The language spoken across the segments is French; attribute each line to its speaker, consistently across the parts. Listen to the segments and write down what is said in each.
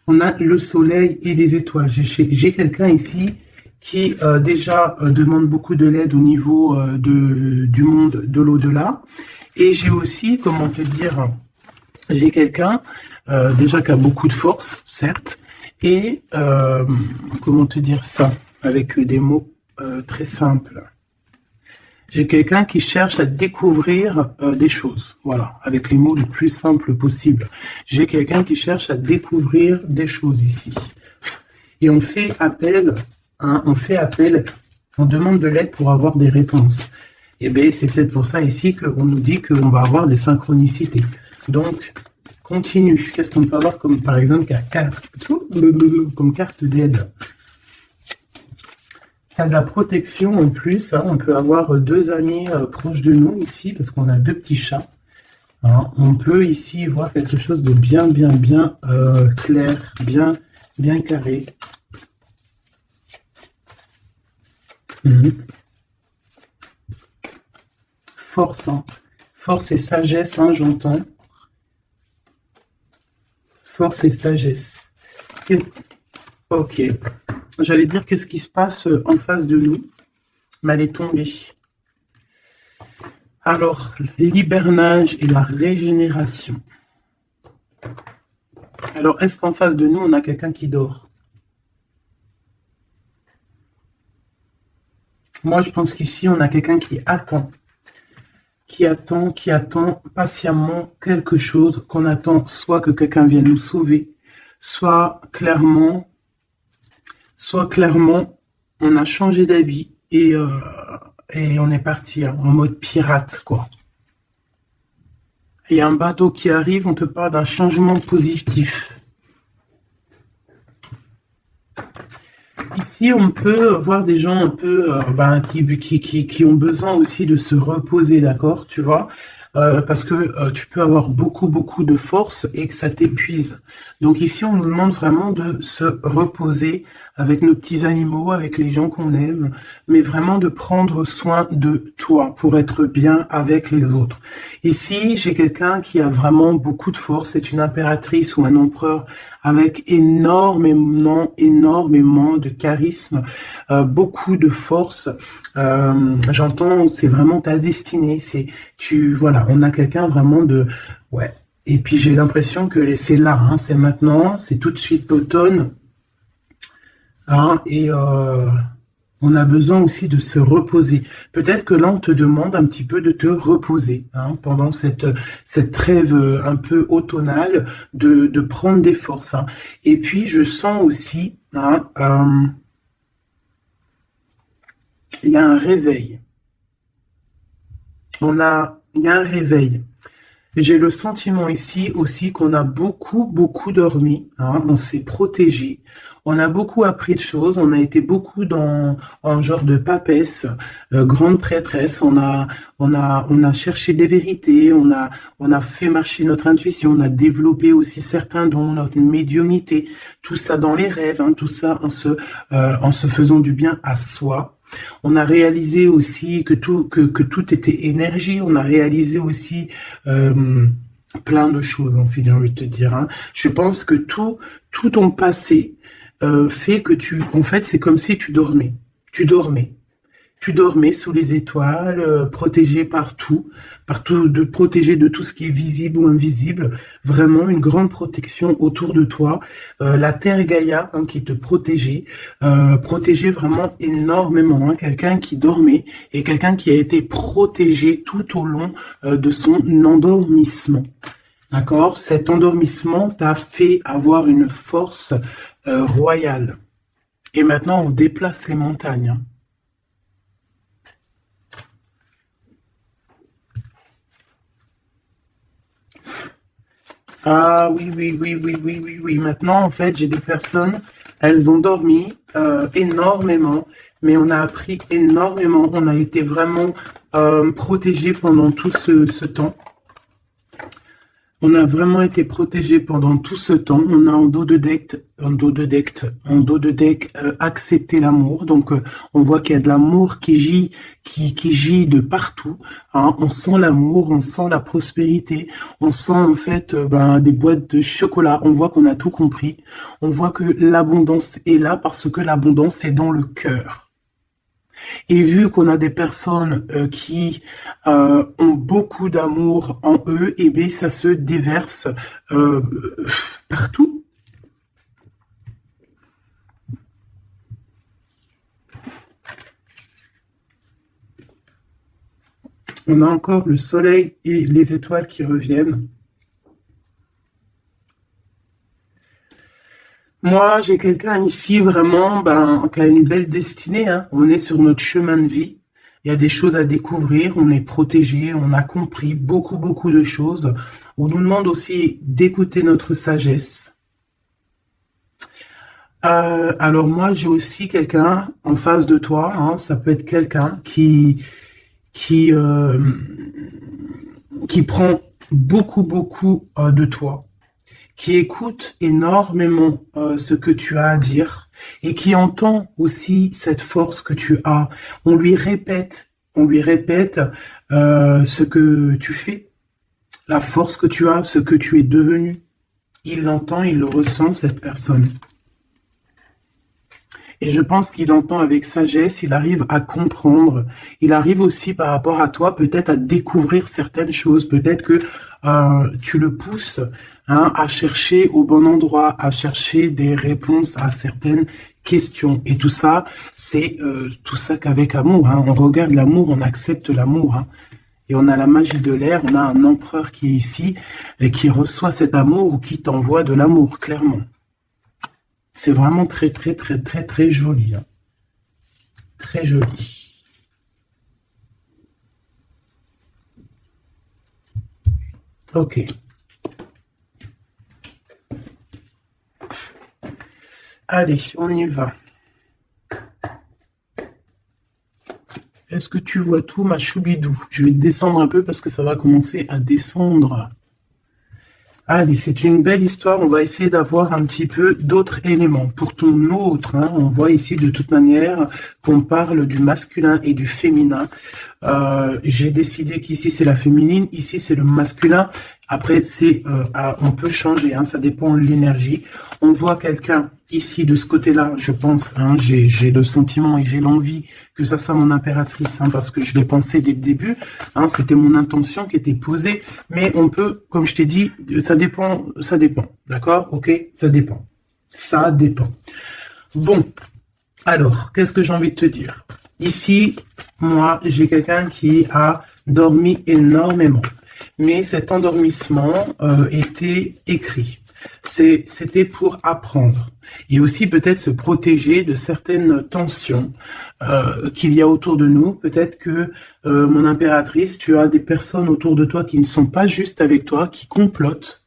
Speaker 1: On a le soleil et les étoiles. J'ai quelqu'un ici qui déjà demande beaucoup de l'aide au niveau du monde de l'au-delà. Et j'ai aussi, comment te dire, j'ai quelqu'un déjà qui a beaucoup de force, certes, et comment te dire ça, avec des mots très simples. J'ai quelqu'un qui cherche à découvrir des choses, voilà, avec les mots les plus simples possibles. J'ai quelqu'un qui cherche à découvrir des choses ici. Et on fait appel, on demande de l'aide pour avoir des réponses. Et bien, c'est peut-être pour ça ici qu'on nous dit qu'on va avoir des synchronicités. Donc, continue. Qu'est-ce qu'on peut avoir comme, par exemple, comme carte d'aide? Il y a de la protection en plus. Hein. On peut avoir deux amis proches de nous ici, parce qu'on a deux petits chats. Hein. On peut ici voir quelque chose de bien clair, bien carré. Force, hein. Force et sagesse, hein, j'entends. Force et sagesse. Ok. J'allais dire qu'est-ce qui se passe en face de nous, mais elle est tombée. Alors, l'hibernage et la régénération. Alors, est-ce qu'en face de nous, on a quelqu'un qui dort? Moi, je pense qu'ici, on a quelqu'un qui attend. Qui attend patiemment quelque chose, qu'on attend soit que quelqu'un vienne nous sauver, soit clairement, on a changé d'habit et on est parti hein, en mode pirate, quoi. Il y a un bateau qui arrive, on te parle d'un changement positif. Ici, on peut voir des gens un peu qui ont besoin aussi de se reposer, d'accord, tu vois, parce que tu peux avoir beaucoup de force et que ça t'épuise. Donc ici, on nous demande vraiment de se reposer avec nos petits animaux, avec les gens qu'on aime, mais vraiment de prendre soin de toi pour être bien avec les autres. Ici, j'ai quelqu'un qui a vraiment beaucoup de force, c'est une impératrice ou un empereur avec énormément de charisme, beaucoup de force. J'entends, c'est vraiment ta destinée. Voilà, on a quelqu'un vraiment ouais. Et puis j'ai l'impression que c'est là, hein, c'est maintenant, c'est tout de suite l'automne. Hein, et on a besoin aussi de se reposer. Peut-être que là, on te demande un petit peu de te reposer hein, pendant cette trêve un peu automnale, de prendre des forces. Hein. Et puis, je sens aussi, hein, il y a un réveil. Il y a un réveil. J'ai le sentiment ici aussi qu'on a beaucoup dormi, hein, on s'est protégé, on a beaucoup appris de choses, on a été beaucoup dans un genre de papesse, grande prêtresse, on a cherché des vérités, on a fait marcher notre intuition, on a développé aussi certains dons, notre médiumnité, tout ça dans les rêves, hein, tout ça en se faisant du bien à soi. On a réalisé aussi que tout était énergie. On a réalisé aussi plein de choses, en fait, j'ai envie de te dire. Hein. Je pense que tout ton passé fait que en fait, c'est comme si tu dormais. Tu dormais sous les étoiles, protégé partout, protégé de tout ce qui est visible ou invisible. Vraiment une grande protection autour de toi. La Terre Gaïa hein, qui te protégeait, protégeait vraiment énormément. Hein, quelqu'un qui dormait et quelqu'un qui a été protégé tout au long de son endormissement. D'accord? Cet endormissement t'a fait avoir une force royale. Et maintenant, on déplace les montagnes. Hein. Ah oui. Maintenant, en fait, j'ai des personnes, elles ont dormi énormément, mais on a appris énormément. On a été vraiment protégés pendant tout ce temps. On a vraiment été protégé pendant tout ce temps. On a en dos de deck accepté l'amour. Donc on voit qu'il y a de l'amour qui gît de partout. Hein. On sent l'amour, on sent la prospérité, on sent en fait des boîtes de chocolat. On voit qu'on a tout compris. On voit que l'abondance est là parce que l'abondance est dans le cœur. Et vu qu'on a des personnes qui ont beaucoup d'amour en eux, et bien ça se déverse partout. On a encore le soleil et les étoiles qui reviennent. Moi, j'ai quelqu'un ici vraiment qui a une belle destinée. Hein. On est sur notre chemin de vie. Il y a des choses à découvrir. On est protégé. On a compris beaucoup, beaucoup de choses. On nous demande aussi d'écouter notre sagesse. Alors moi, j'ai aussi quelqu'un en face de toi. Hein. Ça peut être quelqu'un qui prend beaucoup, beaucoup de toi, qui écoute énormément ce que tu as à dire et qui entend aussi cette force que tu as. On lui répète ce que tu fais, la force que tu as, ce que tu es devenu. Il l'entend, il le ressent, cette personne. Et je pense qu'il entend avec sagesse, il arrive à comprendre, il arrive aussi par rapport à toi peut-être à découvrir certaines choses, peut-être que tu le pousses à chercher au bon endroit, à chercher des réponses à certaines questions. Et tout ça, c'est tout ça qu'avec amour. Hein. On regarde l'amour, on accepte l'amour. Hein. Et on a la magie de l'air, on a un empereur qui est ici et qui reçoit cet amour ou qui t'envoie de l'amour, clairement. C'est vraiment très, très, très, très, très joli. Hein. Très joli. Ok. Allez, on y va. Est-ce que tu vois tout, ma choubidou? Je vais descendre un peu parce que ça va commencer à descendre. Allez, c'est une belle histoire. On va essayer d'avoir un petit peu d'autres éléments. Pour ton autre, hein, on voit ici de toute manière qu'on parle du masculin et du féminin. J'ai décidé qu'ici c'est la féminine, ici c'est le masculin. Après, on peut changer, hein, ça dépend de l'énergie. On voit quelqu'un ici de ce côté-là, je pense, hein, j'ai le sentiment et j'ai l'envie que ça soit mon impératrice, hein, parce que je l'ai pensé dès le début, hein, c'était mon intention qui était posée, mais on peut, comme je t'ai dit, ça dépend, d'accord, ok, ça dépend. Bon, alors, qu'est-ce que j'ai envie de te dire? Ici, moi, j'ai quelqu'un qui a dormi énormément. Mais cet endormissement était écrit. C'était pour apprendre. Et aussi peut-être se protéger de certaines tensions qu'il y a autour de nous. Peut-être que, mon impératrice, tu as des personnes autour de toi qui ne sont pas justes avec toi, qui complotent.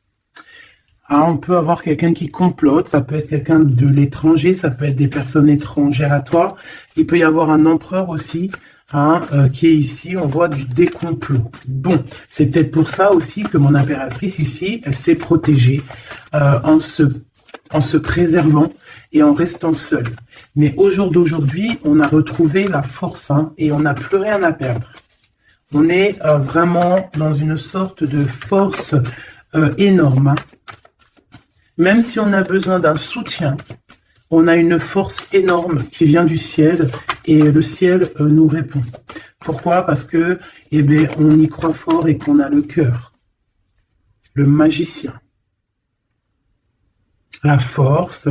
Speaker 1: Ah, on peut avoir quelqu'un qui complote, ça peut être quelqu'un de l'étranger, ça peut être des personnes étrangères à toi. Il peut y avoir un empereur aussi, hein, qui est ici, on voit du décomplot. Bon, c'est peut-être pour ça aussi que mon impératrice ici, elle s'est protégée en se préservant et en restant seule. Mais au jour d'aujourd'hui, on a retrouvé la force, hein, et on n'a plus rien à perdre. On est vraiment dans une sorte de force énorme, hein. Même si on a besoin d'un soutien, on a une force énorme qui vient du ciel et le ciel nous répond. Pourquoi? Parce que, on y croit fort et qu'on a le cœur. Le magicien. La force,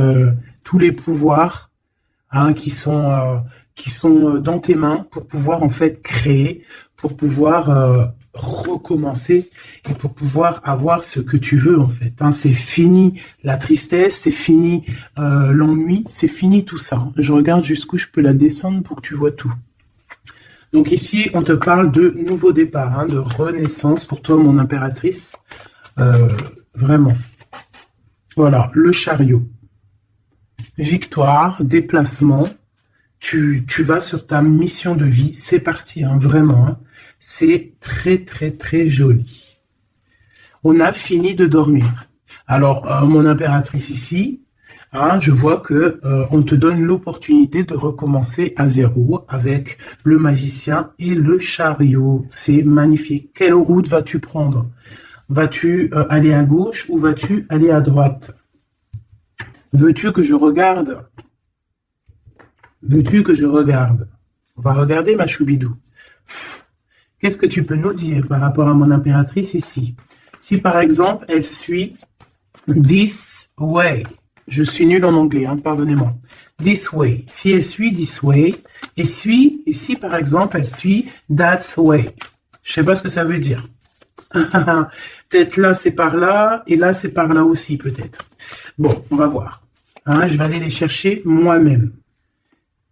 Speaker 1: tous les pouvoirs, hein, qui sont dans tes mains pour pouvoir en fait créer, pour pouvoir recommencer et pour pouvoir avoir ce que tu veux en fait. Hein. C'est fini la tristesse, c'est fini l'ennui, c'est fini tout ça. Je regarde jusqu'où je peux la descendre pour que tu vois tout. Donc ici, on te parle de nouveau départ, hein, de renaissance pour toi, mon impératrice. Vraiment. Voilà, le chariot. Victoire, déplacement. Tu vas sur ta mission de vie. C'est parti, hein, vraiment. Hein. C'est très, très, très joli. on a fini de dormir. Alors, mon impératrice ici, hein, je vois que on te donne l'opportunité de recommencer à zéro avec le magicien et le chariot. C'est magnifique. Quelle route vas-tu prendre? Vas-tu aller à gauche ou vas-tu aller à droite? Veux-tu que je regarde? Veux-tu que je regarde? On va regarder ma choubidou. Qu'est-ce que tu peux nous dire par rapport à mon impératrice ici? Si par exemple, elle suit this way. Je suis nul en anglais, hein, pardonnez-moi. This way. Si elle suit this way, et si par exemple, elle suit that way. Je sais pas ce que ça veut dire. Peut-être là, c'est par là, et là, c'est par là aussi, peut-être. Bon, on va voir. Hein, je vais aller les chercher moi-même.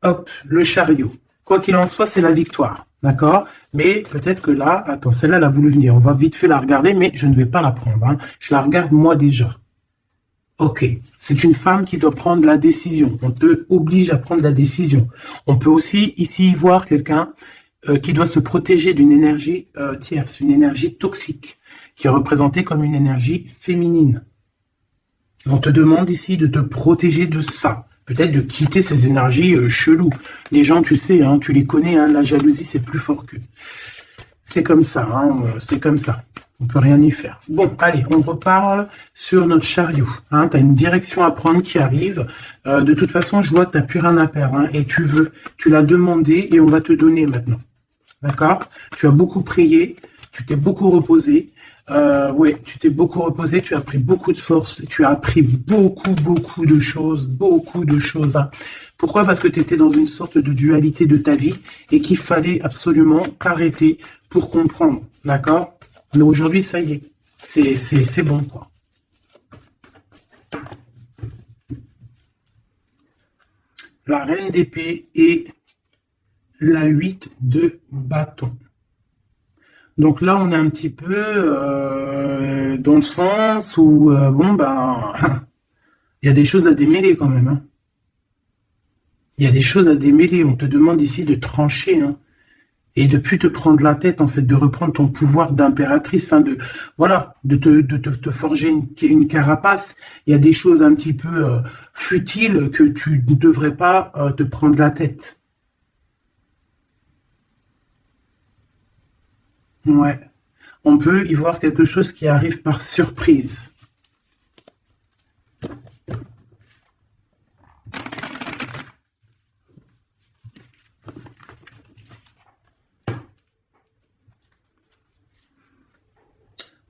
Speaker 1: Hop, le chariot. Quoi qu'il en soit, c'est la victoire. D'accord? Mais peut-être que là, attends, celle-là, elle a voulu venir. On va vite fait la regarder, mais je ne vais pas la prendre. Hein. Je la regarde moi déjà. Ok, c'est une femme qui doit prendre la décision. On te oblige à prendre la décision. On peut aussi ici voir quelqu'un qui doit se protéger d'une énergie tierce, une énergie toxique, qui est représentée comme une énergie féminine. On te demande ici de te protéger de ça. Peut-être de quitter ces énergies cheloues. Les gens, tu sais, hein, tu les connais, hein, la jalousie, c'est plus fort qu'eux. C'est comme ça, hein, c'est comme ça. On peut rien y faire. Bon, allez, on reparle sur notre chariot. Hein, tu as une direction à prendre qui arrive. De toute façon, je vois que tu n'as plus rien à perdre. Hein, et tu l'as demandé et on va te donner maintenant. D'accord? Tu as beaucoup prié, tu t'es beaucoup reposé. Ouais, tu t'es beaucoup reposé, tu as pris beaucoup de force, tu as appris beaucoup de choses, hein. Pourquoi? Parce que tu étais dans une sorte de dualité de ta vie et qu'il fallait absolument t'arrêter pour comprendre, d'accord? Mais aujourd'hui, ça y est, c'est bon, quoi. La reine d'épée et la 8 de bâton. Donc là, on est un petit peu dans le sens où, bon, ben, il y a des choses à démêler quand même. Hein. Il y a des choses à démêler. On te demande ici de trancher, hein, et de plus te prendre la tête, en fait, de reprendre ton pouvoir d'impératrice, hein, de te forger une carapace. Il y a des choses un petit peu futiles que tu ne devrais pas te prendre la tête. Ouais, on peut y voir quelque chose qui arrive par surprise.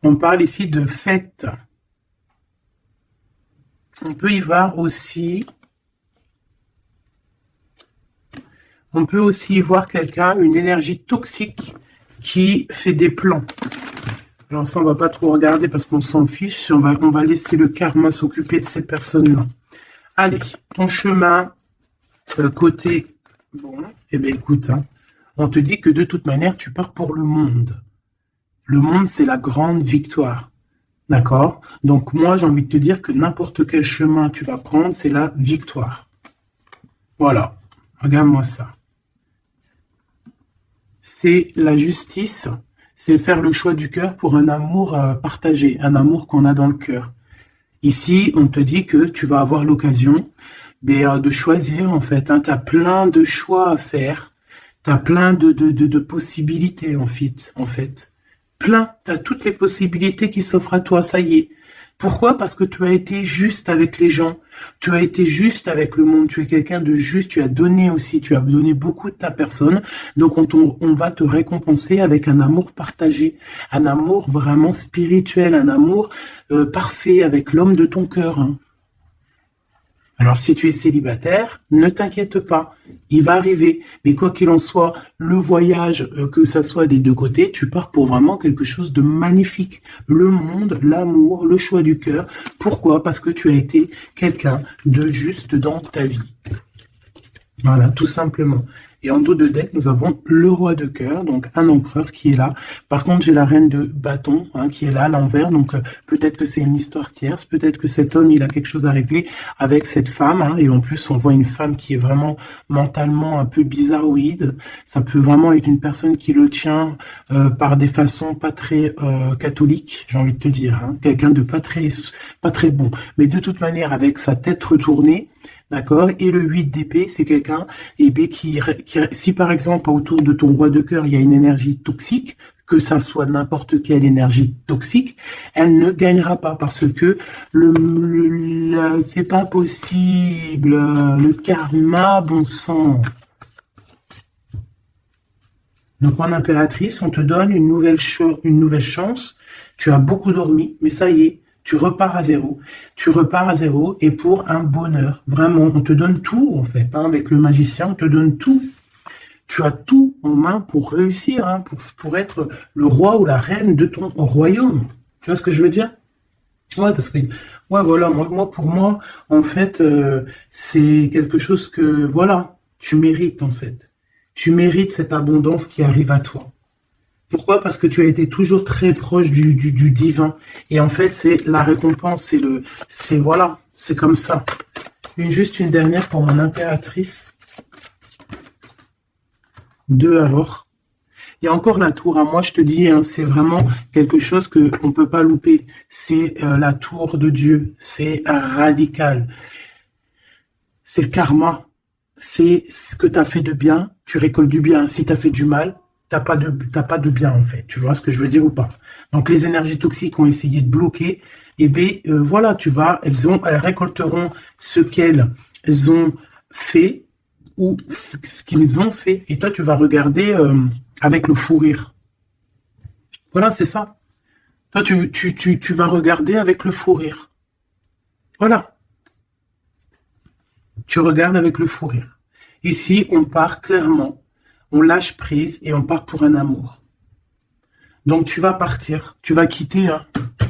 Speaker 1: On parle ici de fête. On peut y voir aussi... On peut aussi y voir quelqu'un, une énergie toxique qui fait des plans. Alors ça, on va pas trop regarder parce qu'on s'en fiche. On va laisser le karma s'occuper de ces personnes-là. Allez, ton chemin, côté... Bon, eh bien écoute, hein, on te dit que de toute manière, tu pars pour le monde. Le monde, c'est la grande victoire. D'accord? Donc moi, j'ai envie de te dire que n'importe quel chemin tu vas prendre, c'est la victoire. Voilà. Regarde-moi ça. C'est la justice, c'est faire le choix du cœur pour un amour partagé, un amour qu'on a dans le cœur. Ici, on te dit que tu vas avoir l'occasion de choisir, en fait. Hein, tu as plein de choix à faire, tu as plein de possibilités, en fait. Plein, tu as toutes les possibilités qui s'offrent à toi, ça y est. Pourquoi? Parce que tu as été juste avec les gens, tu as été juste avec le monde, tu es quelqu'un de juste, tu as donné aussi, tu as donné beaucoup de ta personne, donc on va te récompenser avec un amour partagé, un amour vraiment spirituel, un amour parfait avec l'homme de ton cœur. Hein. Alors si tu es célibataire, ne t'inquiète pas, il va arriver. Mais quoi qu'il en soit, le voyage, que ça soit des deux côtés, tu pars pour vraiment quelque chose de magnifique. Le monde, l'amour, le choix du cœur. Pourquoi? Parce que tu as été quelqu'un de juste dans ta vie. Voilà, tout simplement. Et en dos de deck, nous avons le roi de cœur, donc un empereur qui est là. Par contre, j'ai la reine de bâton qui est là à l'envers. Donc peut-être que c'est une histoire tierce, peut-être que cet homme, il a quelque chose à régler avec cette femme. Et en plus, on voit une femme qui est vraiment mentalement un peu bizarroïde. Ça peut vraiment être une personne qui le tient par des façons pas très catholiques, j'ai envie de te dire. Quelqu'un de pas très bon. Mais de toute manière, avec sa tête retournée, d'accord. Et le 8 d'épée, c'est quelqu'un qui, si par exemple autour de ton roi de cœur, il y a une énergie toxique, que ça soit n'importe quelle énergie toxique, elle ne gagnera pas parce que c'est pas possible. Le karma, bon sang. Donc en impératrice, on te donne une nouvelle chance. Tu as beaucoup dormi, mais ça y est. Tu repars à zéro. Tu repars à zéro et pour un bonheur. Vraiment, on te donne tout en fait. Avec le magicien, on te donne tout. Tu as tout en main pour réussir, pour être le roi ou la reine de ton royaume. Tu vois ce que je veux dire? Ouais, parce que voilà, pour moi, en fait, c'est quelque chose que voilà, tu mérites en fait. Tu mérites cette abondance qui arrive à toi. Pourquoi? Parce que tu as été toujours très proche du divin. Et en fait, c'est la récompense, voilà, c'est comme ça. Juste une dernière pour mon impératrice. 2 alors. Et encore la tour, moi je te dis, c'est vraiment quelque chose que on peut pas louper. C'est la tour de Dieu. C'est radical. C'est le karma. C'est ce que tu as fait de bien, tu récoltes du bien. Si tu as fait du mal, t'as pas de bien en fait. Tu vois ce que je veux dire ou pas? Donc les énergies toxiques ont essayé de bloquer. Et bien voilà, elles récolteront ce qu'elles ont fait ou ce qu'ils ont fait. Et toi, tu vas regarder avec le fou rire. Voilà, c'est ça. Toi, tu vas regarder avec le fou rire. Voilà. Tu regardes avec le fou rire. Ici, on part clairement. On lâche prise et on part pour un amour. Donc tu vas partir, tu vas quitter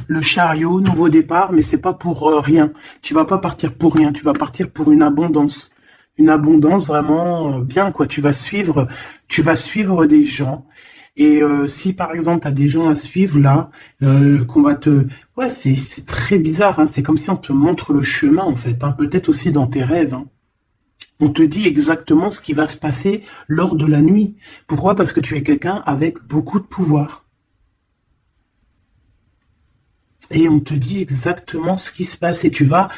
Speaker 1: le chariot, nouveau départ, mais c'est pas pour rien. Tu vas pas partir pour rien, tu vas partir pour une abondance vraiment bien quoi. Tu vas suivre des gens. Et si par exemple tu as des gens à suivre là, qu'on va c'est très bizarre. C'est comme si on te montre le chemin en fait. Peut-être aussi dans tes rêves. On te dit exactement ce qui va se passer lors de la nuit. Pourquoi? Parce que tu es quelqu'un avec beaucoup de pouvoir. Et on te dit exactement ce qui se passe. Et tu vas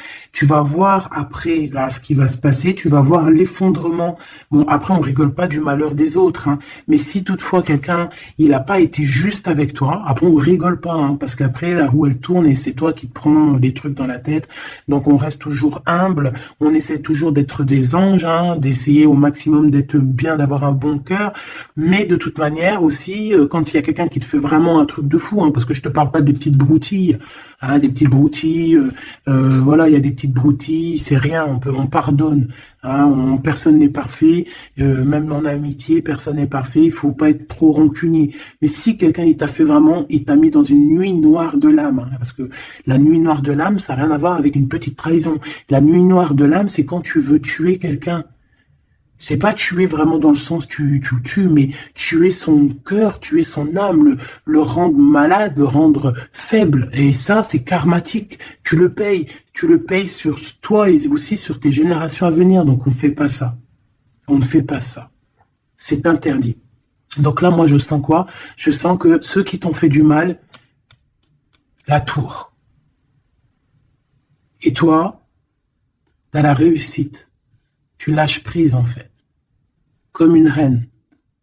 Speaker 1: voir après, là, ce qui va se passer. Tu vas voir l'effondrement. Bon, après, on rigole pas du malheur des autres. Mais si toutefois quelqu'un, il n'a pas été juste avec toi, après, on rigole pas. Parce qu'après, la roue, elle tourne et c'est toi qui te prends des trucs dans la tête. Donc, on reste toujours humble. On essaie toujours d'être des anges, d'essayer au maximum d'être bien, d'avoir un bon cœur. Mais de toute manière aussi, quand il y a quelqu'un qui te fait vraiment un truc de fou, parce que je te parle pas des petites broutilles, des petites broutilles, voilà, il y a des petites broutilles, c'est rien, on pardonne, personne n'est parfait, même en amitié, personne n'est parfait, il faut pas être trop rancunier. Mais si quelqu'un il t'a fait vraiment, il t'a mis dans une nuit noire de l'âme, parce que la nuit noire de l'âme, ça n'a rien à voir avec une petite trahison. La nuit noire de l'âme, c'est quand tu veux tuer quelqu'un. C'est pas tuer vraiment dans le sens tu le tues, mais tuer son cœur, tuer son âme, le rendre malade, le rendre faible. Et ça, c'est karmatique. Tu le payes sur toi et aussi sur tes générations à venir. Donc on ne fait pas ça. On ne fait pas ça. C'est interdit. Donc là, moi, je sens quoi? Je sens que ceux qui t'ont fait du mal, la tour. Et toi, t'as la réussite. Tu lâches prise, en fait, comme une reine.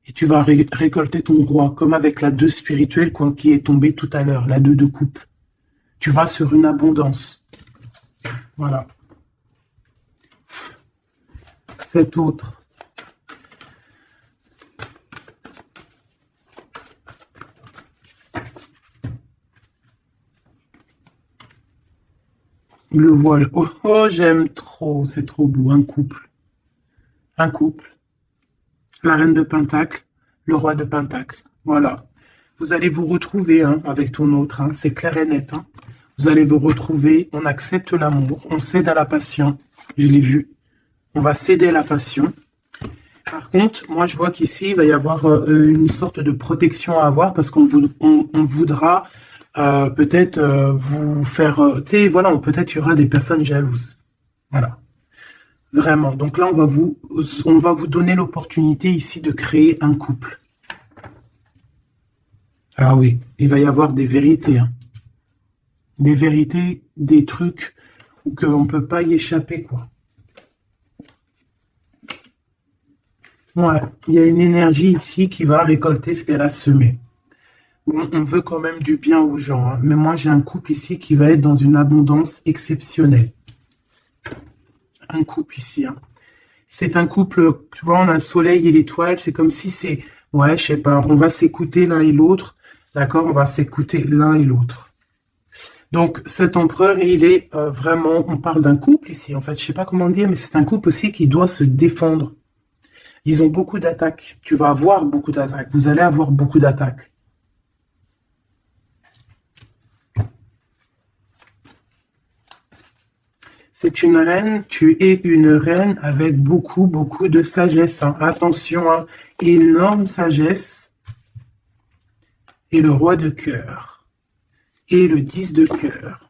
Speaker 1: Et tu vas récolter ton roi, comme avec la 2 spirituelle qui est tombée tout à l'heure, la 2 de coupe. Tu vas sur une abondance. Voilà. Cet autre. Le voile. Oh, j'aime trop. C'est trop beau. Un couple. Un couple. La reine de Pentacle. Le roi de Pentacle. Voilà. Vous allez vous retrouver avec ton autre. C'est clair et net. Vous allez vous retrouver. On accepte l'amour. On cède à la passion. Je l'ai vu. On va céder à la passion. Par contre, moi, je vois qu'ici, il va y avoir une sorte de protection à avoir parce on voudra peut-être vous faire... tu sais, voilà, peut-être il y aura des personnes jalouses. Voilà, vraiment. Donc là, on va vous donner l'opportunité ici de créer un couple. Ah oui, il va y avoir des vérités, hein. Des vérités, des trucs qu'on ne peut pas y échapper, quoi. Ouais, il y a une énergie ici qui va récolter ce qu'elle a semé. On veut quand même du bien aux gens, hein. Mais moi, j'ai un couple ici qui va être dans une abondance exceptionnelle. Un couple ici, hein. C'est un couple, tu vois, on a le soleil et l'étoile. C'est comme si c'est, ouais, je sais pas, on va s'écouter l'un et l'autre. D'accord? On va s'écouter l'un et l'autre. Donc, cet empereur, il est vraiment, on parle d'un couple ici, en fait, je sais pas comment dire, mais c'est un couple aussi qui doit se défendre. Ils ont beaucoup d'attaques. Tu vas avoir beaucoup d'attaques. Vous allez avoir beaucoup d'attaques. C'est une reine, tu es une reine avec beaucoup, beaucoup de sagesse, hein. Attention, hein, énorme sagesse. Et le roi de cœur. Et le 10 de cœur.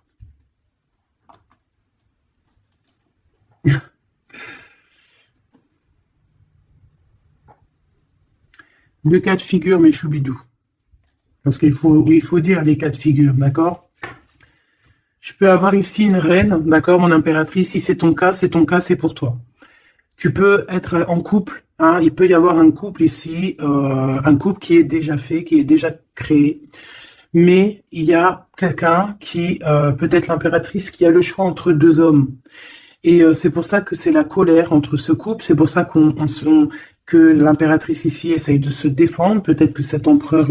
Speaker 1: Deux cas de figure, mes choubidous. Parce il faut dire les cas de figure, d'accord? Je peux avoir ici une reine, d'accord, mon impératrice. Si c'est ton cas, c'est pour toi. Tu peux être en couple, hein, il peut y avoir un couple ici, un couple qui est déjà fait, qui est déjà créé. Mais il y a quelqu'un qui, peut-être l'impératrice, qui a le choix entre deux hommes. Et c'est pour ça que c'est la colère entre ce couple. C'est pour ça que l'impératrice ici essaye de se défendre. Peut-être que cet empereur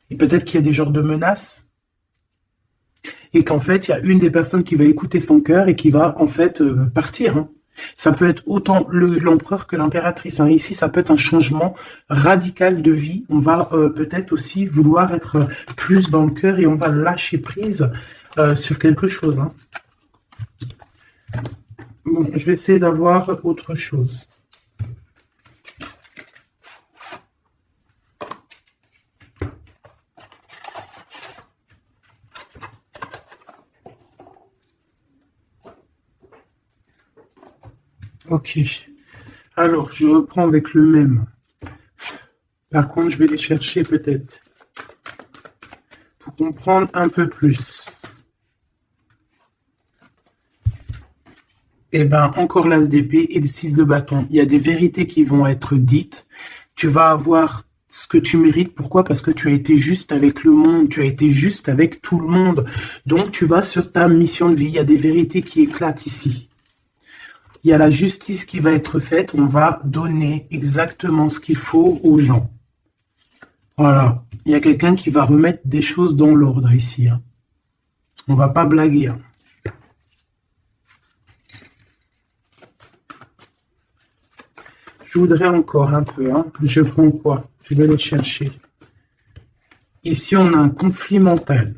Speaker 1: et peut-être qu'il y a des genres de menaces. Et qu'en fait, il y a une des personnes qui va écouter son cœur et qui va en fait partir, hein. Ça peut être autant l'empereur que l'impératrice, hein. Ici, ça peut être un changement radical de vie. On va peut-être aussi vouloir être plus dans le cœur et on va lâcher prise sur quelque chose, hein. Bon, je vais essayer d'avoir autre chose. Ok. Alors, je reprends avec le même. Par contre, je vais les chercher peut-être pour comprendre un peu plus. Eh ben, encore l'as d'épée et le 6 de bâton. Il y a des vérités qui vont être dites. Tu vas avoir ce que tu mérites. Pourquoi? Parce que tu as été juste avec le monde. Tu as été juste avec tout le monde. Donc, tu vas sur ta mission de vie. Il y a des vérités qui éclatent ici. Il y a la justice qui va être faite. On va donner exactement ce qu'il faut aux gens. Voilà. Il y a quelqu'un qui va remettre des choses dans l'ordre ici, hein. On va pas blaguer, hein. Je voudrais encore un peu, hein. Je prends quoi? Je vais le chercher. Ici, on a un conflit mental.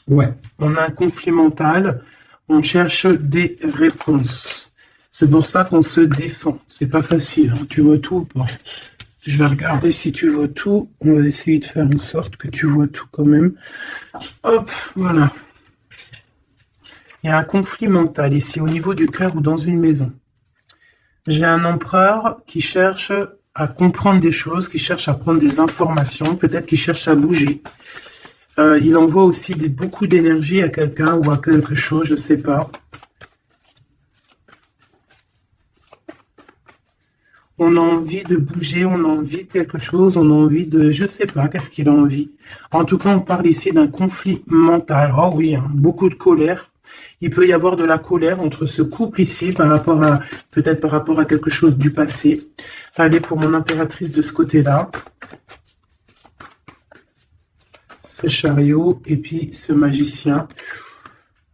Speaker 1: Ouais, on a un conflit mental. On cherche des réponses. C'est pour ça qu'on se défend. C'est pas facile, hein. Tu vois tout? Bon. Je vais regarder si tu vois tout. On va essayer de faire en sorte que tu vois tout quand même. Hop, voilà. Il y a un conflit mental ici, au niveau du cœur ou dans une maison. J'ai un empereur qui cherche à comprendre des choses, qui cherche à prendre des informations, peut-être qu'il cherche à bouger. Il envoie aussi beaucoup d'énergie à quelqu'un ou à quelque chose, je ne sais pas. On a envie de bouger, on a envie de quelque chose, on a envie de... Je ne sais pas, qu'est-ce qu'il a envie. En tout cas, on parle ici d'un conflit mental. Oh oui, hein, beaucoup de colère. Il peut y avoir de la colère entre ce couple ici, peut-être par rapport à quelque chose du passé. Allez, pour mon impératrice de ce côté-là. Ce chariot et puis ce magicien.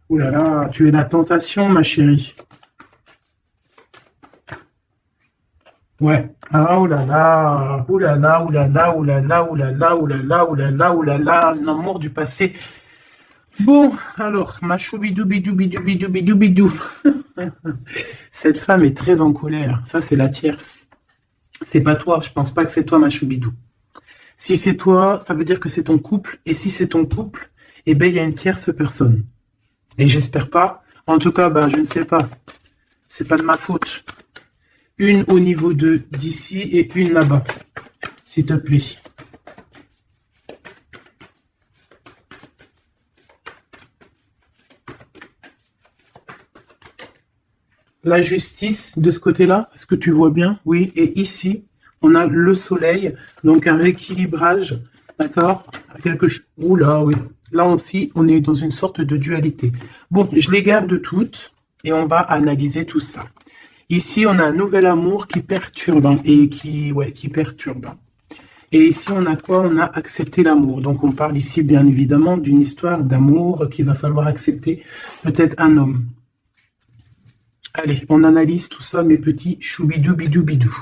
Speaker 1: Ouh là là, tu es la tentation, ma chérie. Ouais. Ah, oh là là, oh là là, oh là là, oh là là, oh là là, oh là là, oh là là, oh là là, l'amour du passé. Bon, alors, ma choubidou bidou bidou bidou bidou bidou. Cette femme est très en colère. Ça, c'est la tierce. C'est pas toi. Je pense pas que c'est toi, ma choubidou. Si c'est toi, ça veut dire que c'est ton couple. Et si c'est ton couple, eh ben, il y a une tierce personne. Et j'espère pas. En tout cas, ben, je ne sais pas. C'est pas de ma faute. Une au niveau de d'ici et une là-bas. S'il te plaît. La justice de ce côté-là, est-ce que tu vois bien? Oui. Et ici, on a le soleil, donc un rééquilibrage, d'accord? Quelque chose. Oula, oui. Là aussi, on est dans une sorte de dualité. Bon, je les garde toutes et on va analyser tout ça. Ici, on a un nouvel amour qui perturbe hein, et qui perturbe. Et ici, on a quoi? On a accepté l'amour. Donc, on parle ici, bien évidemment, d'une histoire d'amour qu'il va falloir accepter. Peut-être un homme. Allez, on analyse tout ça, mes petits choubidou bidou bidou.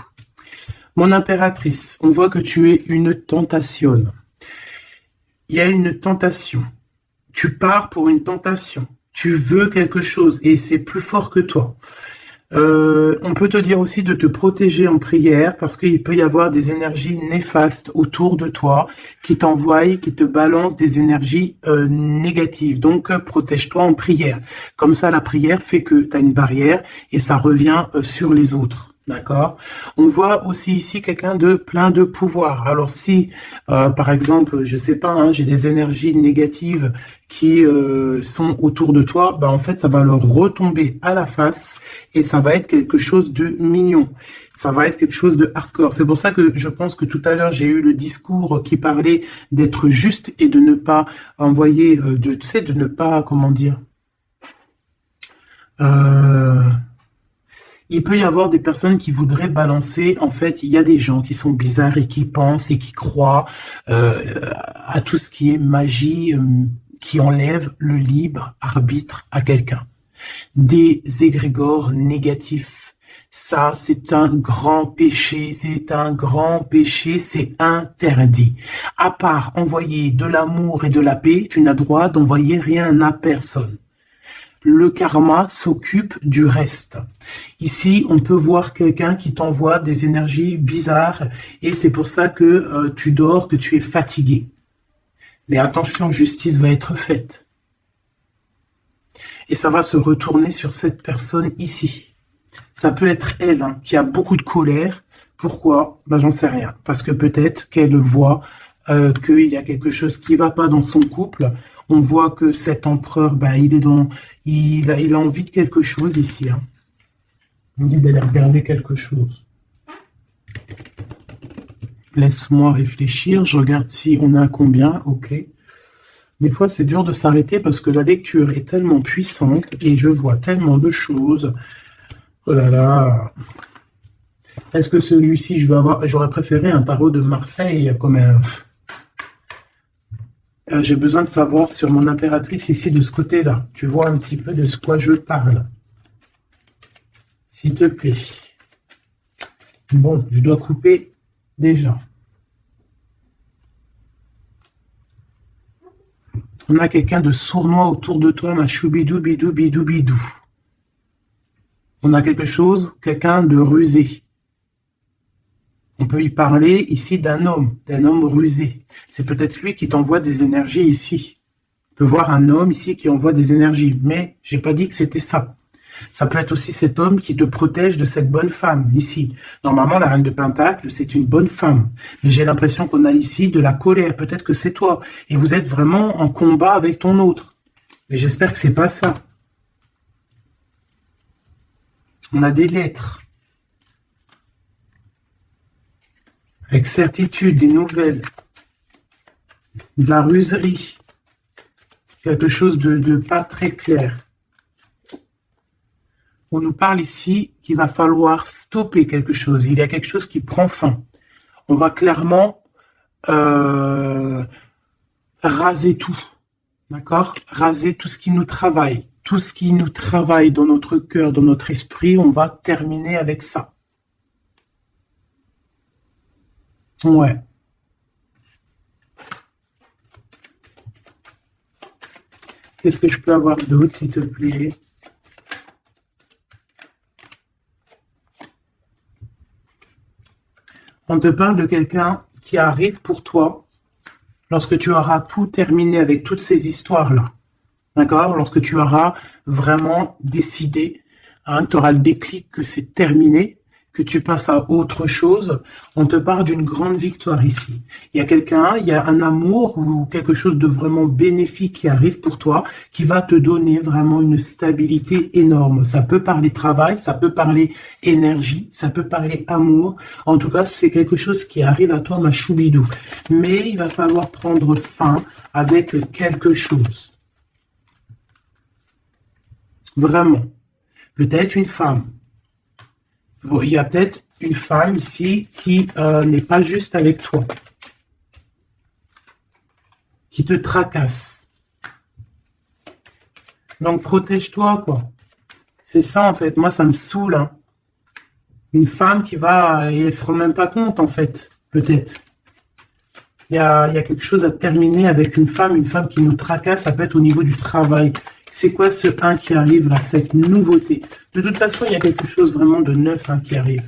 Speaker 1: Mon impératrice, on voit que tu es une tentation. Il y a une tentation. Tu pars pour une tentation. Tu veux quelque chose et c'est plus fort que toi. On peut te dire aussi de te protéger en prière parce qu'il peut y avoir des énergies néfastes autour de toi qui t'envoient, qui te balancent des énergies négatives. Donc, protège-toi en prière. Comme ça, la prière fait que tu as une barrière et ça revient sur les autres. D'accord. On voit aussi ici quelqu'un de plein de pouvoir. Alors si, par exemple, je sais pas, hein, j'ai des énergies négatives qui sont autour de toi, bah en fait ça va leur retomber à la face et ça va être quelque chose de mignon. Ça va être quelque chose de hardcore. C'est pour ça que je pense que tout à l'heure j'ai eu le discours qui parlait d'être juste et de ne pas envoyer, tu sais, de ne pas, comment dire. Euh, il peut y avoir des personnes qui voudraient balancer. En fait, il y a des gens qui sont bizarres et qui pensent et qui croient à tout ce qui est magie, qui enlève le libre arbitre à quelqu'un. Des égrégores négatifs. Ça, c'est un grand péché, c'est un grand péché, c'est interdit. À part envoyer de l'amour et de la paix, tu n'as droit d'envoyer rien à personne. Le karma s'occupe du reste. Ici, on peut voir quelqu'un qui t'envoie des énergies bizarres et c'est pour ça que tu dors, que tu es fatigué. Mais attention, justice va être faite. Et ça va se retourner sur cette personne ici. Ça peut être elle hein, qui a beaucoup de colère. Pourquoi? Ben, j'en sais rien. Parce que peut-être qu'elle voit qu'il y a quelque chose qui va pas dans son couple. On voit que cet empereur, ben, il a envie de quelque chose ici. Hein. On dit d'aller regarder quelque chose. Laisse-moi réfléchir. Je regarde si on a combien. Ok. Des fois, c'est dur de s'arrêter parce que la lecture est tellement puissante et je vois tellement de choses. Oh là là. Est-ce que celui-ci, j'aurais préféré un tarot de Marseille comme un. J'ai besoin de savoir sur mon impératrice ici de ce côté-là. Tu vois un petit peu de ce quoi je parle. S'il te plaît. Bon, je dois couper déjà. On a quelqu'un de sournois autour de toi, ma choubidou, bidou, bidou, bidou. On a quelque chose, quelqu'un de rusé. On peut y parler ici d'un homme rusé. C'est peut-être lui qui t'envoie des énergies ici. On peut voir un homme ici qui envoie des énergies, mais j'ai pas dit que c'était ça. Ça peut être aussi cet homme qui te protège de cette bonne femme ici. Normalement, la reine de Pentacle, c'est une bonne femme. Mais j'ai l'impression qu'on a ici de la colère. Peut-être que c'est toi. Et vous êtes vraiment en combat avec ton autre. Mais j'espère que c'est pas ça. On a des lettres. Avec certitude, des nouvelles. De la ruserie. Quelque chose de pas très clair. On nous parle ici qu'il va falloir stopper quelque chose. Il y a quelque chose qui prend fin. On va clairement raser tout. D'accord? Raser tout ce qui nous travaille. Tout ce qui nous travaille dans notre cœur, dans notre esprit, on va terminer avec ça. Ouais. Qu'est-ce que je peux avoir d'autre, s'il te plaît? On te parle de quelqu'un qui arrive pour toi lorsque tu auras tout terminé avec toutes ces histoires-là. D'accord? Lorsque tu auras vraiment décidé, hein, tu auras le déclic que c'est terminé, que tu passes à autre chose, on te parle d'une grande victoire ici. Il y a quelqu'un, il y a un amour ou quelque chose de vraiment bénéfique qui arrive pour toi, qui va te donner vraiment une stabilité énorme. Ça peut parler travail, ça peut parler énergie, ça peut parler amour. En tout cas, c'est quelque chose qui arrive à toi, ma choubidou. Mais il va falloir prendre fin avec quelque chose. Vraiment. Peut-être une femme. Il y a peut-être une femme ici qui n'est pas juste avec toi, qui te tracasse. Donc protège-toi, quoi. C'est ça, en fait. Moi, ça me saoule, hein. Une femme qui va, et elle se rend même pas compte, en fait, peut-être. Il y a quelque chose à terminer avec une femme qui nous tracasse, ça peut être au niveau du travail. C'est quoi ce 1 qui arrive là, cette nouveauté? De toute façon, il y a quelque chose vraiment de neuf, hein, qui arrive.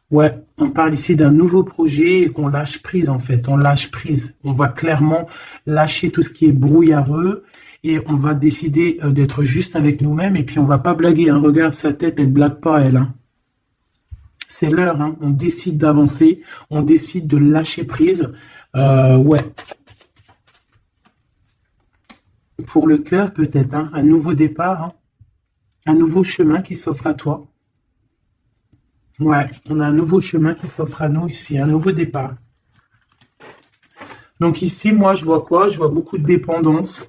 Speaker 1: Ouais, on parle ici d'un nouveau projet et qu'on lâche prise, en fait. On lâche prise. On va clairement lâcher tout ce qui est brouillareux et on va décider d'être juste avec nous-mêmes et puis on va pas blaguer, hein. Regarde sa tête, elle blague pas, elle, hein. C'est l'heure, hein. On décide d'avancer, on décide de lâcher prise. Ouais. Pour le cœur, peut-être, hein, un nouveau départ, hein, un nouveau chemin qui s'offre à toi. Ouais, on a un nouveau chemin qui s'offre à nous ici, un nouveau départ. Donc ici, moi, je vois quoi? Je vois beaucoup de dépendance.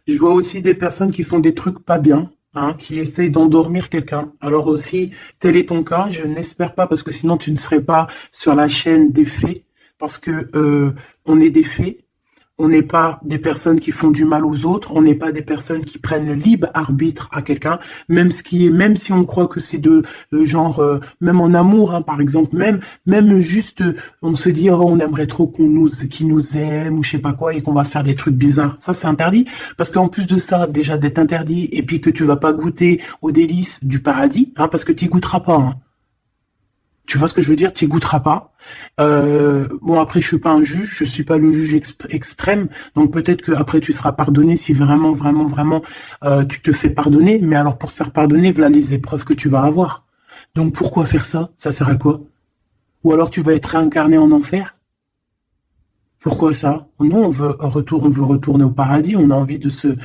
Speaker 1: Je vois aussi des personnes qui font des trucs pas bien, hein, qui essayent d'endormir quelqu'un. Alors aussi, tel est ton cas, je n'espère pas, parce que sinon tu ne serais pas sur la chaîne des faits, parce que on est des faits. On n'est pas des personnes qui font du mal aux autres, on n'est pas des personnes qui prennent le libre arbitre à quelqu'un, même si on croit que c'est de genre, même en amour, hein, par exemple, même juste, on se dit, oh, on aimerait trop qu'il nous aime ou je sais pas quoi et qu'on va faire des trucs bizarres. Ça, c'est interdit, parce qu'en plus de ça, déjà d'être interdit et puis que tu vas pas goûter aux délices du paradis, hein, parce que tu goûteras pas, hein. Tu vois ce que je veux dire? Tu y goûteras pas. Bon, après, je suis pas un juge, je suis pas le juge extrême, donc peut-être que après tu seras pardonné si vraiment, vraiment, vraiment tu te fais pardonner. Mais alors pour te faire pardonner, voilà les épreuves que tu vas avoir. Donc pourquoi faire ça? Ça sert à quoi? Ou alors tu vas être réincarné en enfer? Pourquoi ça? Nous, on veut retourner au paradis, on a envie de se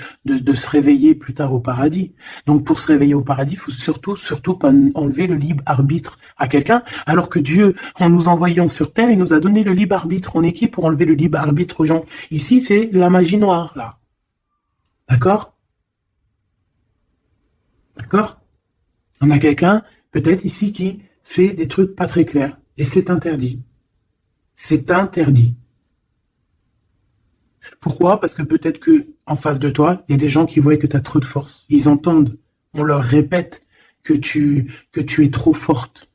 Speaker 1: réveiller plus tard au paradis. Donc, pour se réveiller au paradis, il faut surtout pas enlever le libre arbitre à quelqu'un, alors que Dieu, en nous envoyant sur Terre, il nous a donné le libre arbitre. On est qui pour enlever le libre arbitre aux gens? Ici, c'est la magie noire, là. D'accord? D'accord? On a quelqu'un, peut-être ici, qui fait des trucs pas très clairs. Et c'est interdit. C'est interdit. Pourquoi? Parce que peut-être que en face de toi, il y a des gens qui voient que tu as trop de force. Ils entendent, on leur répète que tu es trop forte.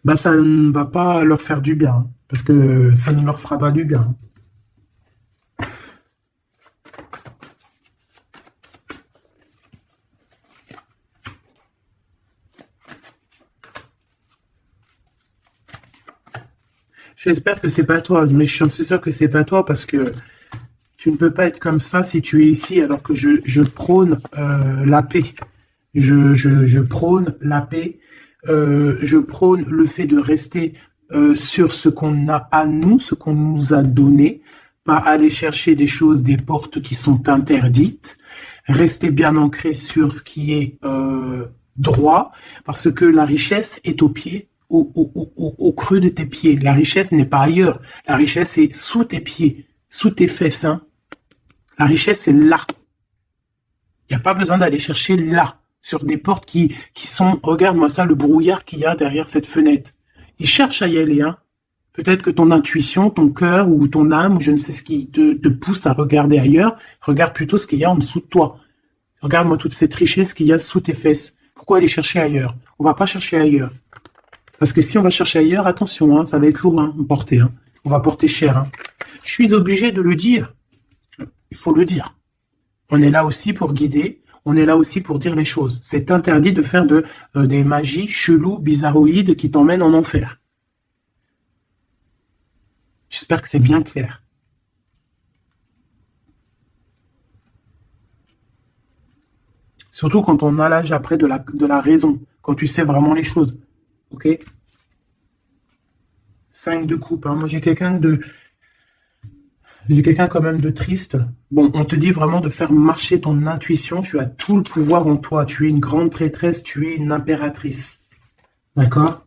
Speaker 1: Bah ça ne va pas leur faire du bien, parce que ça ne leur fera pas du bien. J'espère que c'est pas toi, mais je suis sûr que c'est pas toi parce que tu ne peux pas être comme ça si tu es ici alors que je prône la paix. Je prône la paix. Je prône le fait de rester sur ce qu'on a à nous, ce qu'on nous a donné, pas aller chercher des choses, des portes qui sont interdites. Rester bien ancré sur ce qui est droit, parce que la richesse est au pied. Au creux de tes pieds. La richesse n'est pas ailleurs. La richesse est sous tes pieds, sous tes fesses. Hein. La richesse est là. Il n'y a pas besoin d'aller chercher là, sur des portes qui sont... Regarde-moi ça, le brouillard qu'il y a derrière cette fenêtre. Il cherche à y aller. Hein. Peut-être que ton intuition, ton cœur ou ton âme, ou je ne sais ce qui te pousse à regarder ailleurs, regarde plutôt ce qu'il y a en dessous de toi. Regarde-moi toute cette richesse qu'il y a sous tes fesses. Pourquoi aller chercher ailleurs? On va pas chercher ailleurs. Parce que si on va chercher ailleurs, attention, hein, ça va être lourd à porter. Hein. On va porter cher. Hein. Je suis obligé de le dire. Il faut le dire. On est là aussi pour guider, on est là aussi pour dire les choses. C'est interdit de faire des magies cheloues, bizarroïdes qui t'emmènent en enfer. J'espère que c'est bien clair. Surtout quand on a l'âge après de la raison, quand tu sais vraiment les choses. Ok? 5 de coupe. Hein. Moi, j'ai quelqu'un quand même de triste. Bon, on te dit vraiment de faire marcher ton intuition. Tu as tout le pouvoir en toi. Tu es une grande prêtresse, tu es une impératrice. D'accord?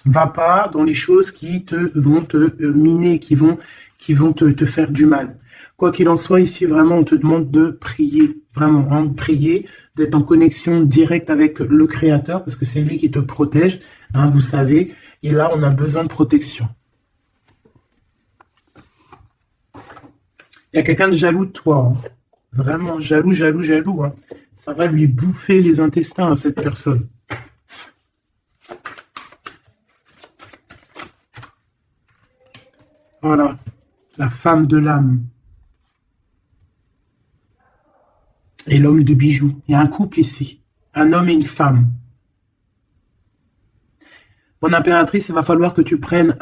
Speaker 1: Va pas dans les choses qui vont te miner, qui vont te faire du mal. Quoi qu'il en soit, ici, vraiment, on te demande de prier. Vraiment, hein, prier, d'être en connexion directe avec le Créateur, parce que c'est lui qui te protège, hein, vous savez. Et là, on a besoin de protection. Il y a quelqu'un de jaloux de toi. Hein. Vraiment, jaloux, jaloux, jaloux. Hein. Ça va lui bouffer les intestins à cette personne. Voilà, la femme de l'âme et l'homme de bijoux. Il y a un couple ici, un homme et une femme. Mon impératrice, il va falloir que tu prennes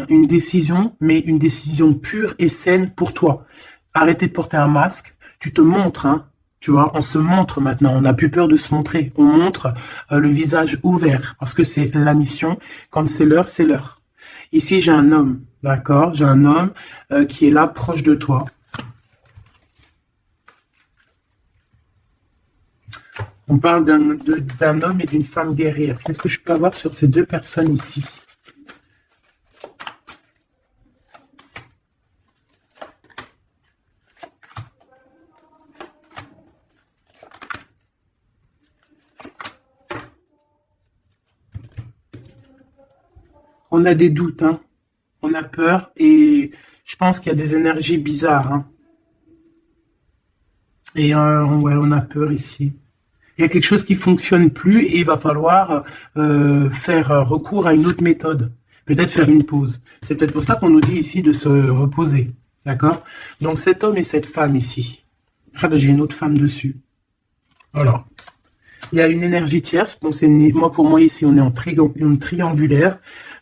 Speaker 1: une décision, mais une décision pure et saine pour toi. Arrêtez de porter un masque, tu te montres, hein, tu vois, on se montre maintenant, on n'a plus peur de se montrer, on montre le visage ouvert, parce que c'est la mission, quand c'est l'heure, c'est l'heure. Ici, j'ai un homme, d'accord, j'ai un homme qui est là, proche de toi. On parle d'un homme et d'une femme guerrière. Qu'est-ce que je peux avoir sur ces deux personnes ici? On a des doutes, hein. On a peur et je pense qu'il y a des énergies bizarres. Hein. Et ouais, on a peur ici. Il y a quelque chose qui fonctionne plus et il va falloir faire recours à une autre méthode. Peut-être faire une pause. C'est peut-être pour ça qu'on nous dit ici de se reposer. D'accord? Donc cet homme et cette femme ici. Ah ben j'ai une autre femme dessus. Alors, il y a une énergie tierce. Bon, moi pour moi ici on est en triangulaire.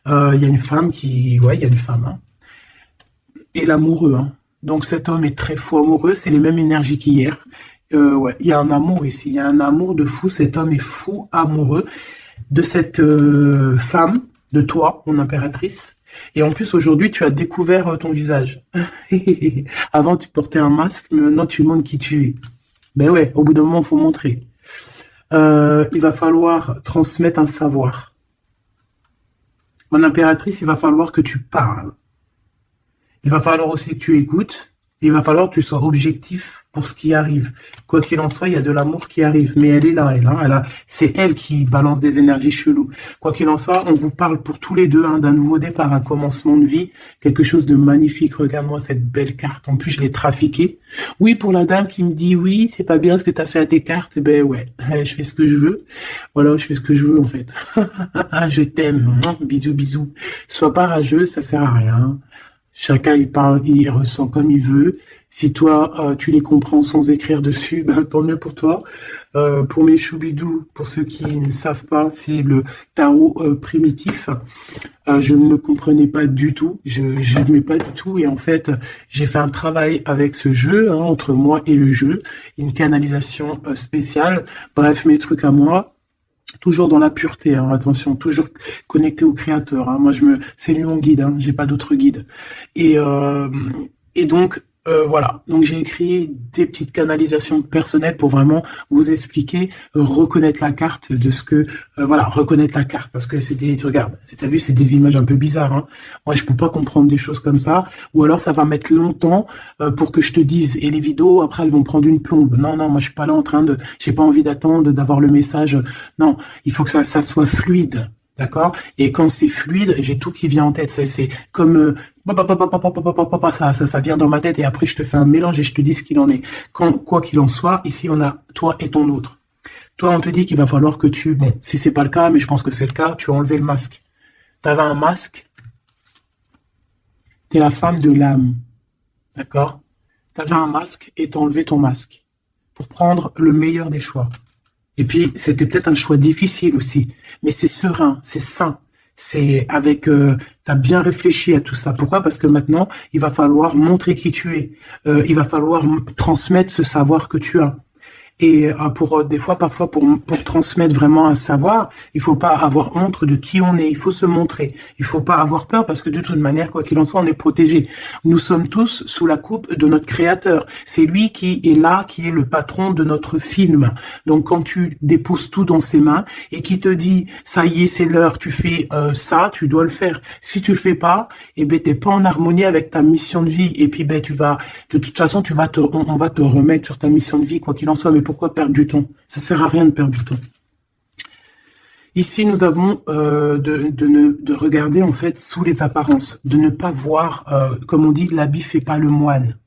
Speaker 1: Il y a une femme ouais, il y a une femme. Hein. Et l'amoureux. Hein. Donc cet homme est très fou amoureux. C'est les mêmes énergies qu'hier. Ouais, il y a un amour ici, il y a un amour de fou. Cet homme est fou amoureux de cette femme, de toi, mon impératrice. Et en plus, aujourd'hui, tu as découvert ton visage. Avant, tu portais un masque, mais maintenant, tu montres qui tu es. Ben ouais, au bout d'un moment, il faut montrer. Il va falloir transmettre un savoir. Mon impératrice, il va falloir que tu parles. Il va falloir aussi que tu écoutes. Il va falloir que tu sois objectif pour ce qui arrive. Quoi qu'il en soit, il y a de l'amour qui arrive. Mais elle est là, c'est elle qui balance des énergies cheloues. Quoi qu'il en soit, on vous parle pour tous les deux hein, d'un nouveau départ, un commencement de vie, quelque chose de magnifique. Regarde-moi cette belle carte. En plus, je l'ai trafiquée. Oui, pour la dame qui me dit, oui, c'est pas bien ce que tu as fait à tes cartes. Ben ouais, je fais ce que je veux. Voilà, je fais ce que je veux en fait. Je t'aime. Bisous, bisous. Sois pas rageux, ça sert à rien. Chacun il parle, il ressent comme il veut. Si toi tu les comprends sans écrire dessus, ben, tant mieux pour toi. Pour mes choubidous, pour ceux qui ne savent pas, c'est le tarot primitif. Je ne le comprenais pas du tout, je n'aimais pas du tout et en fait j'ai fait un travail avec ce jeu hein, entre moi et le jeu, une canalisation spéciale. Bref, mes trucs à moi. Toujours dans la pureté, hein, attention, toujours connecté au créateur. Hein. Moi, c'est lui mon guide, hein, j'ai pas d'autre guide. Et, euh, et donc, voilà. Donc, j'ai écrit des petites canalisations personnelles pour vraiment vous expliquer, reconnaître la carte de ce que, voilà, reconnaître la carte parce que regarde, t'as vu, c'est des images un peu bizarres. Hein. Moi, je peux pas comprendre des choses comme ça. Ou alors, ça va mettre longtemps pour que je te dise. Et les vidéos, après, elles vont prendre une plombe. Non, non, moi, je suis pas là en train j'ai pas envie d'attendre, d'avoir le message. Non, il faut que ça soit fluide. D'accord? Et quand c'est fluide, j'ai tout qui vient en tête. C'est comme ça vient dans ma tête et après je te fais un mélange et je te dis ce qu'il en est. Quoi qu'il en soit, ici on a toi et ton autre. Toi, on te dit qu'il va falloir que bon, si c'est pas le cas, mais je pense que c'est le cas, tu as enlevé le masque. T'avais un masque, t'es la femme de l'âme. D'accord? Tu avais un masque et tu as enlevé ton masque pour prendre le meilleur des choix. Et puis, c'était peut-être un choix difficile aussi, mais c'est serein, c'est sain. C'est avec, t'as bien réfléchi à tout ça. Pourquoi? Parce que maintenant, il va falloir montrer qui tu es. Il va falloir transmettre ce savoir que tu as. Et des fois, parfois, pour transmettre vraiment un savoir, il faut pas avoir honte de qui on est. Il faut se montrer. Il faut pas avoir peur parce que de toute manière, quoi qu'il en soit, on est protégé. Nous sommes tous sous la coupe de notre Créateur. C'est lui qui est là, qui est le patron de notre film. Donc, quand tu déposes tout dans ses mains et qui te dit, ça y est, c'est l'heure, tu fais ça, tu dois le faire. Si tu le fais pas, eh ben, t'es pas en harmonie avec ta mission de vie. Et puis, ben, de toute façon, on va te remettre sur ta mission de vie, quoi qu'il en soit. Mais pourquoi perdre du temps? Ça sert à rien de perdre du temps. Ici, nous avons de regarder en fait sous les apparences, de ne pas voir, comme on dit, l'habit fait pas le moine,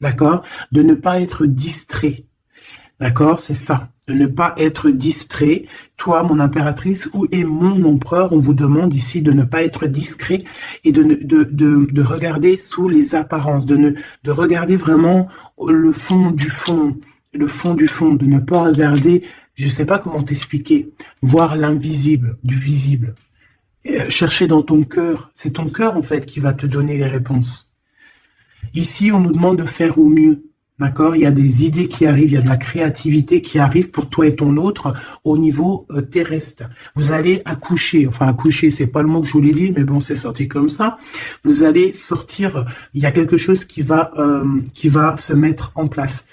Speaker 1: d'accord? De ne pas être distrait, d'accord? C'est ça, de ne pas être distrait. Toi, mon impératrice, où est mon empereur? On vous demande ici de ne pas être discret et de regarder sous les apparences, de regarder vraiment le fond du fond. Le fond du fond, de ne pas regarder, je sais pas comment t'expliquer, voir l'invisible du visible. Chercher dans ton cœur, c'est ton cœur en fait qui va te donner les réponses. Ici, on nous demande de faire au mieux, d'accord? Il y a des idées qui arrivent, il y a de la créativité qui arrive pour toi et ton autre au niveau terrestre. Vous allez accoucher, enfin accoucher, c'est pas le mot que je voulais dire, mais bon, c'est sorti comme ça. Vous allez sortir, il y a quelque chose qui va se mettre en place.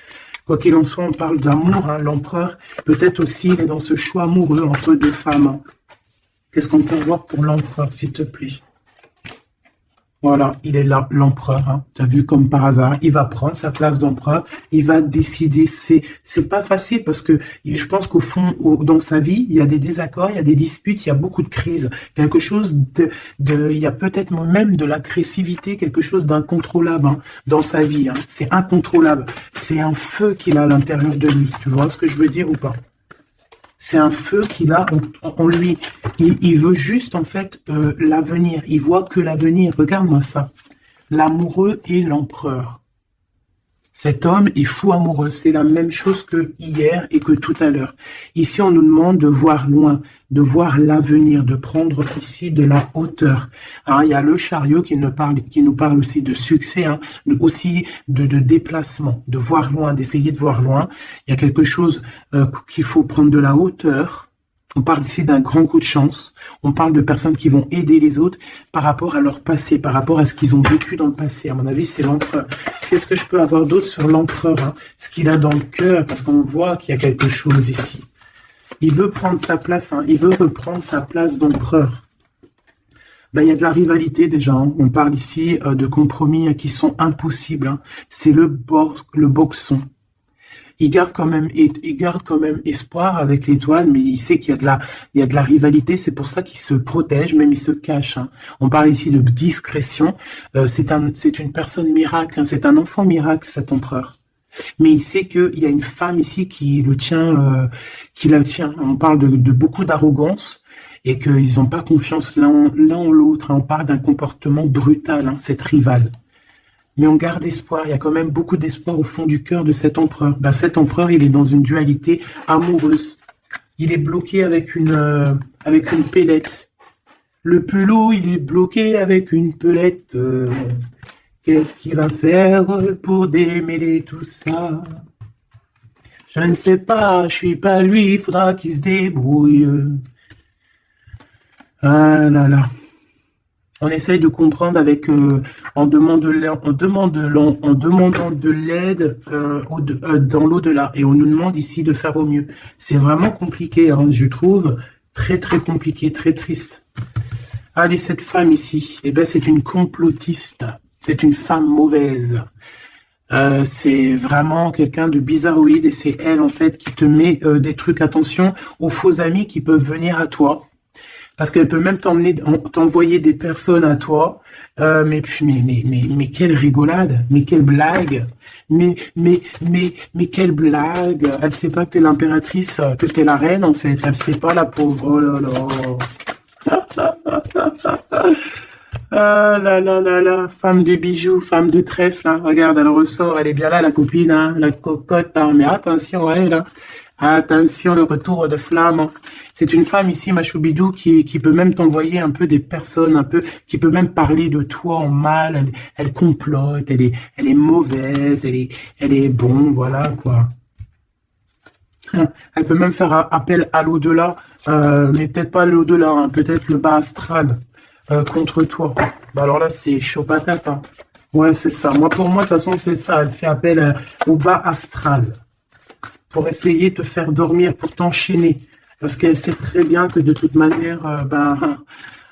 Speaker 1: Quoi qu'il en soit, on parle d'amour, hein, l'empereur, peut-être aussi, il est dans ce choix amoureux entre deux femmes. Hein. Qu'est-ce qu'on peut voir pour l'empereur, s'il te plaît? Voilà, il est là, l'empereur. Hein. Tu as vu comme par hasard, il va prendre sa place d'empereur, il va décider. C'est pas facile parce que je pense qu'au fond, dans sa vie, il y a des désaccords, il y a des disputes, il y a beaucoup de crises. Quelque chose il y a peut-être même de l'agressivité, quelque chose d'incontrôlable hein, dans sa vie. Hein. C'est incontrôlable. C'est un feu qu'il a à l'intérieur de lui. Tu vois ce que je veux dire ou pas? C'est un feu qu'il a en lui. Il veut juste, en fait, l'avenir. Il voit que l'avenir. Regarde-moi ça. L'amoureux et l'empereur. Cet homme est fou amoureux. C'est la même chose que hier et que tout à l'heure. Ici, on nous demande de voir loin, de voir l'avenir, de prendre ici de la hauteur. Alors, il y a le chariot qui nous parle aussi de succès, hein, aussi de déplacement, de voir loin, d'essayer de voir loin. Il y a quelque chose qu'il faut prendre de la hauteur. On parle ici d'un grand coup de chance. On parle de personnes qui vont aider les autres par rapport à leur passé, par rapport à ce qu'ils ont vécu dans le passé. À mon avis, c'est l'empereur. Qu'est-ce que je peux avoir d'autre sur l'empereur hein? Ce qu'il a dans le cœur, parce qu'on voit qu'il y a quelque chose ici. Il veut prendre sa place, hein. Il veut reprendre sa place d'empereur. Ben, il y a de la rivalité déjà. Hein. On parle ici de compromis hein, qui sont impossibles. Hein. C'est le boxon. Il garde quand même espoir avec l'étoile, mais il sait qu'il y a de la rivalité. C'est pour ça qu'il se protège, même il se cache. Hein. On parle ici de discrétion. C'est une personne miracle. Hein. C'est un enfant miracle, cet empereur. Mais il sait qu'il y a une femme ici qui la tient. On parle de beaucoup d'arrogance et qu'ils n'ont pas confiance l'un en l'autre. Hein. On parle d'un comportement brutal, hein, cette rivale. Mais on garde espoir, il y a quand même beaucoup d'espoir au fond du cœur de cet empereur. Ben, cet empereur, il est dans une dualité amoureuse. Il est bloqué avec une pellette. Le pelot, il est bloqué avec une pelette. Qu'est-ce qu'il va faire pour démêler tout ça? Je ne sais pas, je suis pas lui, il faudra qu'il se débrouille. Ah là là. On essaye de comprendre avec en demandant de l'aide dans l'au-delà et on nous demande ici de faire au mieux. C'est vraiment compliqué, hein, je trouve très très compliqué, très triste. Allez, cette femme ici, eh ben c'est une complotiste, c'est une femme mauvaise. C'est vraiment quelqu'un de bizarroïde et c'est elle en fait qui te met des trucs. Attention aux faux amis qui peuvent venir à toi. Parce qu'elle peut même t'envoyer des personnes à toi, mais quelle rigolade, mais quelle blague, mais quelle blague. Elle sait pas que t'es l'impératrice, que t'es la reine en fait. Elle sait pas la pauvre. Oh là là. Ah là là là là, femme de bijoux, femme de trèfle, hein. Regarde, elle ressort, elle est bien là, la copine, hein, la cocotte, hein. Mais attention, elle, hein. Attention, le retour de flamme, hein. C'est une femme ici, ma choubidou, qui peut même t'envoyer un peu des personnes, un peu, qui peut même parler de toi en mal. Elle complote, elle est mauvaise, elle est bon, voilà, quoi. Elle peut même faire appel à l'au-delà, mais peut-être pas l'au-delà, hein, peut-être le bas astral contre toi. Bah alors là, c'est chaud patate, hein. Ouais, c'est ça. Moi, pour moi, de toute façon, c'est ça. Elle fait appel au bas astral pour essayer de te faire dormir, pour t'enchaîner. Parce qu'elle sait très bien que de toute manière,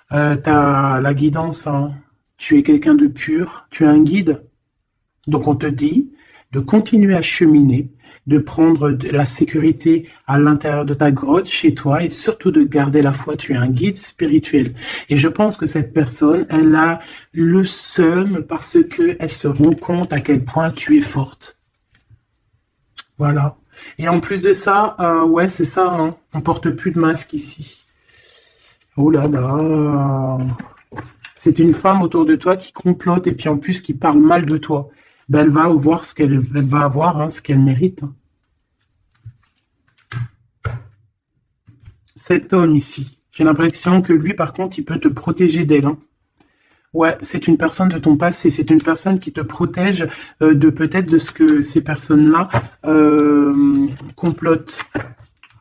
Speaker 1: t'as la guidance, hein. Tu es quelqu'un de pur, tu es un guide. Donc on te dit de continuer à cheminer, de prendre de la sécurité à l'intérieur de ta grotte, chez toi, et surtout de garder la foi. Tu es un guide spirituel. Et je pense que cette personne, elle a le seum parce que elle se rend compte à quel point tu es forte. Voilà. Et en plus de ça, ouais, c'est ça, hein, on porte plus de masque ici. Oh là là. C'est une femme autour de toi qui complote et puis en plus qui parle mal de toi. Ben, elle va voir ce elle va avoir, hein, ce qu'elle mérite, hein. Cet homme ici, j'ai l'impression que lui, par contre, il peut te protéger d'elle, hein. Ouais, c'est une personne de ton passé, c'est une personne qui te protège de peut-être de ce que ces personnes-là complotent.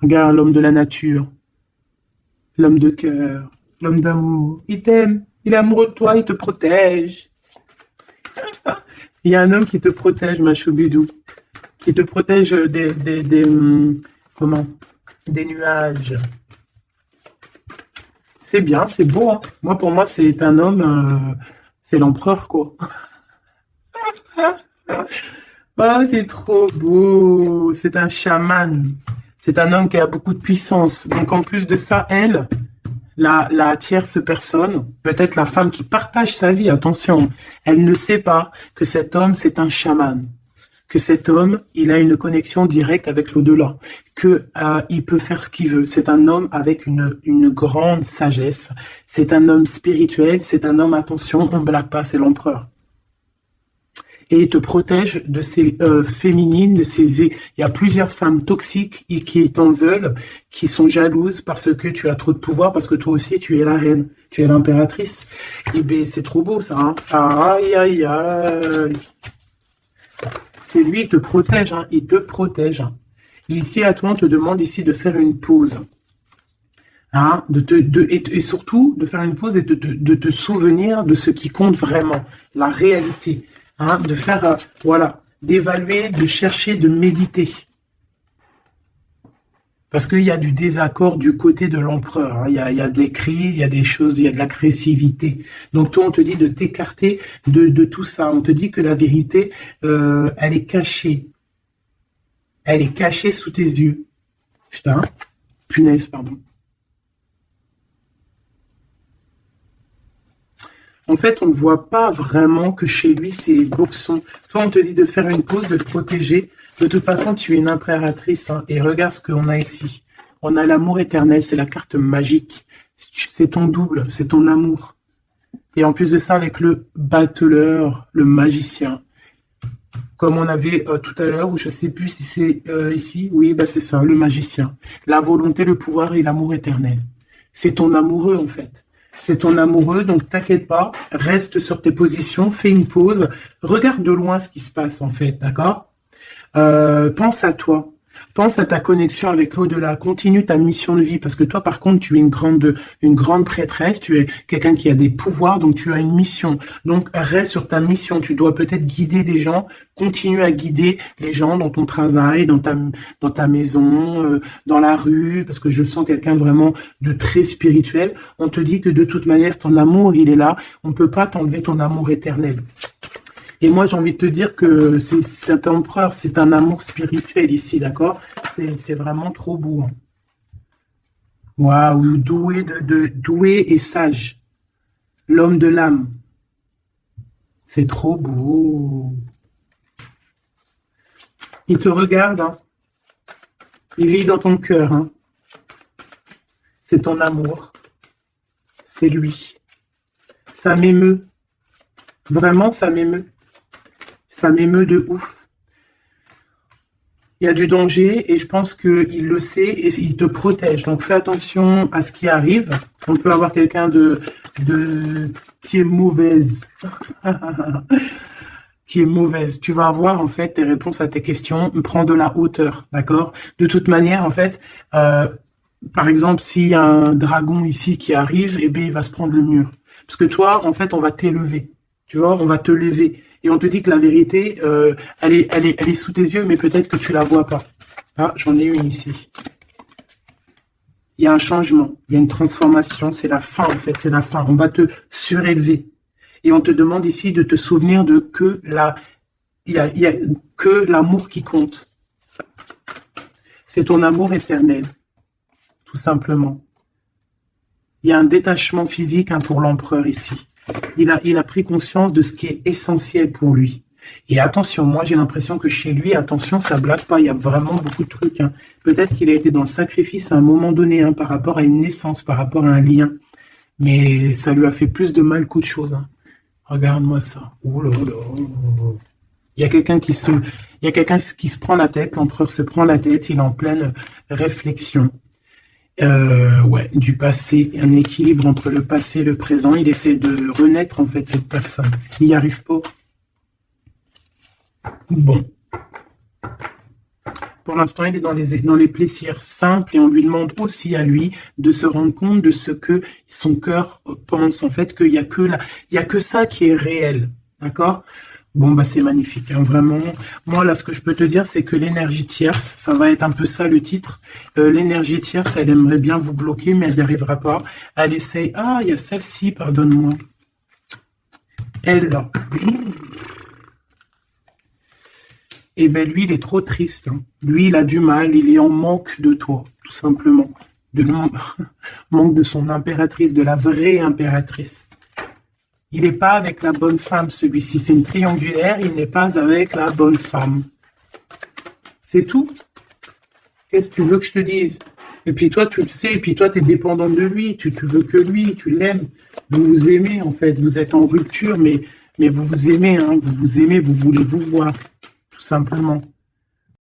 Speaker 1: Regarde l'homme de la nature, l'homme de cœur, l'homme d'amour. Il t'aime, il est amoureux de toi, il te protège. Il y a un homme qui te protège, ma choubidou, qui te protège comment? Des nuages. C'est bien, c'est beau, hein. Moi, pour moi, c'est un homme, c'est l'empereur, quoi. Ah, c'est trop beau. C'est un chaman. C'est un homme qui a beaucoup de puissance. Donc, en plus de ça, elle, la tierce personne, peut-être la femme qui partage sa vie, attention, elle ne sait pas que cet homme, c'est un chaman, que cet homme, il a une connexion directe avec l'au-delà, que il peut faire ce qu'il veut. C'est un homme avec une grande sagesse, c'est un homme spirituel, c'est un homme, attention, on ne blague pas, c'est l'empereur. Et il te protège de ces féminines, de ces... Il y a plusieurs femmes toxiques qui t'en veulent, qui sont jalouses parce que tu as trop de pouvoir, parce que toi aussi tu es la reine, tu es l'impératrice. Et ben c'est trop beau ça, hein. Aïe aïe aïe. C'est lui, il te protège, hein. Il te protège. Et ici à toi, on te demande ici de faire une pause. Hein, et surtout de faire une pause et de te souvenir de ce qui compte vraiment, la réalité. Hein, de faire, voilà, d'évaluer, de chercher, de méditer. Parce qu'il y a du désaccord du côté de l'empereur, hein. Il y a des crises, il y a des choses, il y a de l'agressivité. Donc toi, on te dit de t'écarter de tout ça. On te dit que la vérité, elle est cachée. Elle est cachée sous tes yeux. Putain, punaise, pardon. En fait, on ne voit pas vraiment que chez lui, c'est boxon. Toi, on te dit de faire une pause, de te protéger. De toute façon, tu es une impératrice, hein, et regarde ce qu'on a ici. On a l'amour éternel, c'est la carte magique. C'est ton double, c'est ton amour. Et en plus de ça, avec le battleur, le magicien. Comme on avait tout à l'heure, ou je sais plus si c'est ici. Oui, bah c'est ça, le magicien. La volonté, le pouvoir et l'amour éternel. C'est ton amoureux, en fait. C'est ton amoureux, donc t'inquiète pas, reste sur tes positions, fais une pause, regarde de loin ce qui se passe en fait, d'accord? Pense à toi, pense à ta connexion avec l'au-delà, continue ta mission de vie, parce que toi par contre tu es une grande prêtresse, tu es quelqu'un qui a des pouvoirs, donc tu as une mission, donc reste sur ta mission, tu dois peut-être guider des gens, continue à guider les gens dans ton travail, dans ta maison, dans la rue, parce que je sens quelqu'un vraiment de très spirituel. On te dit que de toute manière, ton amour, il est là. On ne peut pas t'enlever ton amour éternel. Et moi, j'ai envie de te dire que cet empereur, c'est un amour spirituel ici, d'accord? C'est vraiment trop beau, hein. Waouh, doué et sage. L'homme de l'âme. C'est trop beau. Il te regarde, hein. Il vit dans ton cœur, hein. C'est ton amour. C'est lui. Ça m'émeut. Vraiment, ça m'émeut. Ça m'émeut de ouf. Il y a du danger et je pense qu'il le sait et il te protège. Donc fais attention à ce qui arrive. On peut avoir quelqu'un qui est mauvaise. Qui est mauvaise. Tu vas avoir en fait tes réponses à tes questions. Prends de la hauteur, d'accord? De toute manière, en fait, par exemple, s'il y a un dragon ici qui arrive, eh bien, il va se prendre le mur. Parce que toi, en fait, on va t'élever. Tu vois, on va te lever. Et on te dit que la vérité, elle est sous tes yeux, mais peut-être que tu la vois pas. Ah, j'en ai une ici. Il y a un changement, il y a une transformation, c'est la fin, en fait, c'est la fin. On va te surélever. Et on te demande ici de te souvenir de que il y a que l'amour qui compte. C'est ton amour éternel, tout simplement. Il y a un détachement physique pour l'empereur ici. Il a pris conscience de ce qui est essentiel pour lui. Et attention, moi j'ai l'impression que chez lui, attention, ça blague pas, il y a vraiment beaucoup de trucs. Peut-être qu'il a été dans le sacrifice à un moment donné, par rapport à une naissance, par rapport à un lien. Mais ça lui a fait plus de mal qu'autre chose. Regarde-moi ça. Oh là là. Il y a quelqu'un qui se prend la tête, l'empereur se prend la tête, il est en pleine réflexion. Ouais, du passé, un équilibre entre le passé et le présent. Il essaie de renaître, en fait, cette personne. Il n'y arrive pas. Bon. Pour l'instant, il est dans les plaisirs simples et on lui demande aussi à lui de se rendre compte de ce que son cœur pense. En fait, qu'il y a que ça qui est réel. D'accord? Bon, bah, c'est magnifique, vraiment. Moi, là, ce que je peux te dire, c'est que l'énergie tierce, ça va être un peu ça le titre. L'énergie tierce, elle aimerait bien vous bloquer, mais elle n'y arrivera pas. Elle essaye. Ah, il y a celle-ci, pardonne-moi. Elle, là. Eh bien, lui, il est trop triste. Lui, il a du mal, il est en manque de toi, tout simplement. Manque de son impératrice, de la vraie impératrice. Il n'est pas avec la bonne femme, celui-ci. C'est une triangulaire, il n'est pas avec la bonne femme. C'est tout. Qu'est-ce que tu veux que je te dise? Et puis toi, tu le sais, et puis toi, tu es dépendant de lui, tu veux que lui, tu l'aimes. Vous vous aimez, en fait. Vous êtes en rupture, mais vous vous aimez, vous vous aimez, vous voulez vous voir, tout simplement.